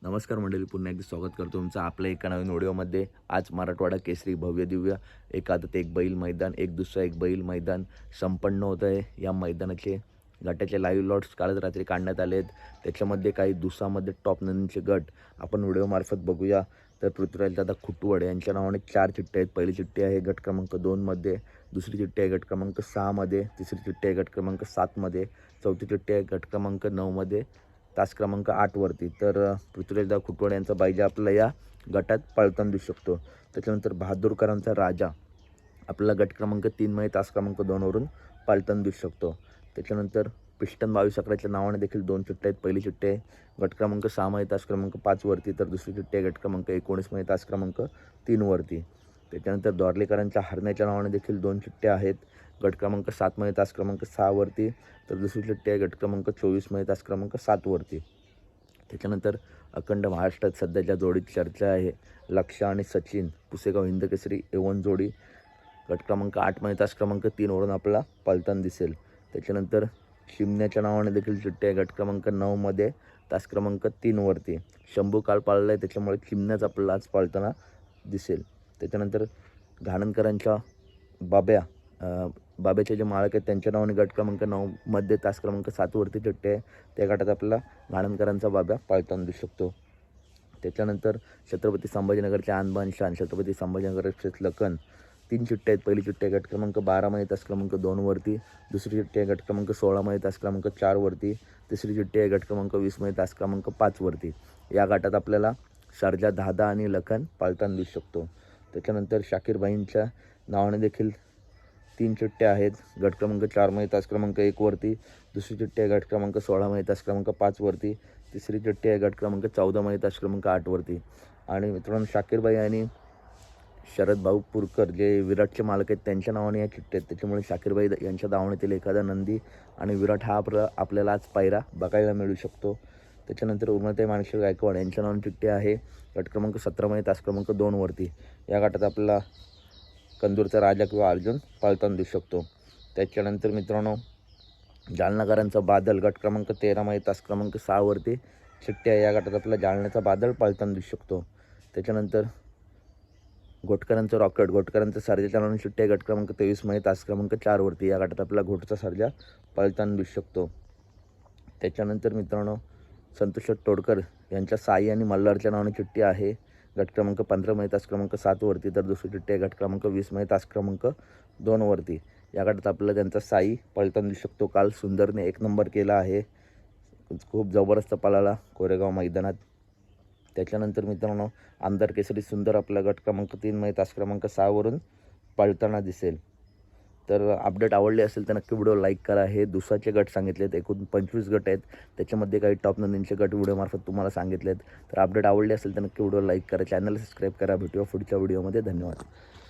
नमस्कार मंडळी, पुन्हा एकदा स्वागत करतो तुमचं आपल्या एका नवीन व्हिडिओमध्ये. आज मराठवाडा केसरी भव्य दिव्य एक आदत एक बैल मैदान, एक दुसरा एक बैल मैदान संपन्न होत आहे. या मैदानाचे गटाचे लाईव्ह लॉट्स कालच रात्री काढण्यात आले आहेत. त्याच्यामध्ये काही दुसामध्ये टॉप नंदीचे गट आपण व्हिडिओमार्फत बघूया. तर पृथ्वीराज दादा खुटवड यांच्या नावाने 4 चिठ्ठ्या आहेत. पहिली चिठ्ठी आहे गट क्रमांक 2मध्ये, दुसरी चिठ्ठी आहे गट क्रमांक 6मध्ये, तिसरी चिठ्ठी आहे गट क्रमांक 7मध्ये, चौथी चिठ्ठी आहे गट क्रमांक 9मध्ये, तास क्रमांक 8वरती. तर पृथ्वीराजदा खुटवड यांचा बायजा आपल्याला या गटात पळताना दिसू शकतो. त्याच्यानंतर बहादूरकरांचा राजा आपल्याला गट क्रमांक 3मध्ये तास क्रमांक 2वरून पळताना दिसू शकतो. त्याच्यानंतर पिस्टन 2211च्या नावाने देखील 2 चिठ्ठ्या आहेत. पहिली चिठ्ठी आहे गट क्रमांक 6मध्ये तास क्रमांक 5वरती, तर दुसरी चिठ्ठी आहे गट क्रमांक 19मध्ये तास क्रमांक 3वरती. त्याच्यानंतर द्वारलेकरांच्या हरण्याच्या नावाने देखील 2 चिठ्ठ्या आहेत. गट क्रमांक 7मध्ये तास क्रमांक 6वरती, तर दुसरी चिठ्ठी आहे गट क्रमांक 24मध्ये तास क्रमांक 7वरती. त्याच्यानंतर अखंड महाराष्ट्रात सध्याच्या जोडीत चर्चा आहे. लक्ष आणि सचिन पुसेगाव हिंदकेसरी A1 जोडी गट क्रमांक 8मध्ये तास क्रमांक 3वरून आपला पळताना दिसेल. त्याच्यानंतर चिमण्याच्या नावाने देखील चिठ्ठी आहे गट क्रमांक 9मध्ये तास क्रमांक 3वरती. शंभू काल पाळला आहे, त्याच्यामुळे चिमण्याच आपल्याला आज पळताना दिसेल. त्याच्यानंतर घाणनकरांच्या बाब्याचे जे मालक आहेत त्यांच्या नावाने गट क्रमांक 9मध्ये तास क्रमांक 7वरती चिठ्ठी आहे. त्या गटात आपल्याला घाणनकरांचा बाब्या पळताना दिसू शकतो. त्याच्यानंतर छत्रपती संभाजीनगरचे आणबान शान, छत्रपती संभाजीनगर एक्सप्रेस लखन 3 चिठ्ठ्या आहेत. पहिली चिठ्ठी आहे गट क्रमांक 12मध्ये तास क्रमांक 2वरती, दुसरी चिठ्ठी आहे गट क्रमांक 16मध्ये तास क्रमांक 4वरती, तिसरी चिठ्ठी आहे गट क्रमांक 20मध्ये तास क्रमांक 5वरती. या गटात आपल्याला शारजा दादा आणि लखन पळताना दिसू शकतो. त्याच्यानंतर शाकीरबाईंच्या नावाने देखील 3 चिठ्ठ्या आहेत. गट क्रमांक 4मध्ये तास क्रमांक 1वरती, दुसरी चिठ्ठी आहे गट क्रमांक 16मध्ये तास क्रमांक 5वरती, तिसरी चिठ्ठी आहे गट क्रमांक 14मध्ये तास क्रमांक 8वरती. आणि मित्रांनो, शाकीरबाई आणि शरद भाऊ पुरकर जे विराटचे मालक आहेत त्यांच्या नावाने या चिठ्ठ्या आहेत. त्याच्यामुळे शाकीरबाई यांच्या दावणीतील एखादा नंदी आणि विराट हा आपल्याला आज पायरा बघायला मिळू शकतो. त्याच्यानंतर उर्मिलाताई माणिकशेठ गायकवाड यांच्या नावाने चिठ्ठी आहे गट क्रमांक 17मध्ये तास क्रमांक 2वरती. या गटात आपल्याला कंदूरचा राजा किंवा अर्जुन पळताना दिसू शकतो. त्याच्यानंतर मित्रांनो, जालनाकरांचा बादल गट क्रमांक 13मध्ये तास क्रमांक 6वरती चिठ्ठी आहे. या गटात आपल्याला जालन्याचा बादल पळताना दिसू शकतो. त्याच्यानंतर घोटकरांचं रॉकेट, घोटकरांचा सर्जाच्या नावाने चिठ्ठी आहे गट क्रमांक 23मध्ये तास क्रमांक 4वरती. या गटात आपल्याला घोटचा सर्जा पळताना दिसू शकतो. त्याच्यानंतर मित्रांनो, संतोष तोडकर यांच्या साई आणि मल्हारच्या नावाने चिठ्ठी आहे गट क्रमांक 15मध्ये तास क्रमांक 7वरती, तर दुसरी चिठ्ठी आहे गट क्रमांक 20मध्ये तास क्रमांक 2वरती. या गटात आपल्याला त्यांचा साई पळताना दिसू शकतो. काल सुंदरने 1 नंबर केला आहे, खूप जबरदस्त पळाला कोरेगाव मैदानात. त्याच्यानंतर मित्रांनो, आमदार केसरी सुंदर आपला गट क्रमांक 3मध्ये तास क्रमांक 6वरून पळताना दिसेल. तर अपडेट आवडले असेल तर नक्की व्हिडिओ लाईक करा. हे दुसाचे गट सांगितलेत, एकूण 25 गट आहेत. त्याच्यामध्ये काही टॉप नंदींचे गट व्हिडिओमार्फत तुम्हाला सांगितलेत. तर अपडेट आवडले असेल तर नक्की व्हिडिओ लाईक करा, चॅनल सबस्क्राईब करा. भेटूया पुढच्या व्हिडिओमध्ये. धन्यवाद.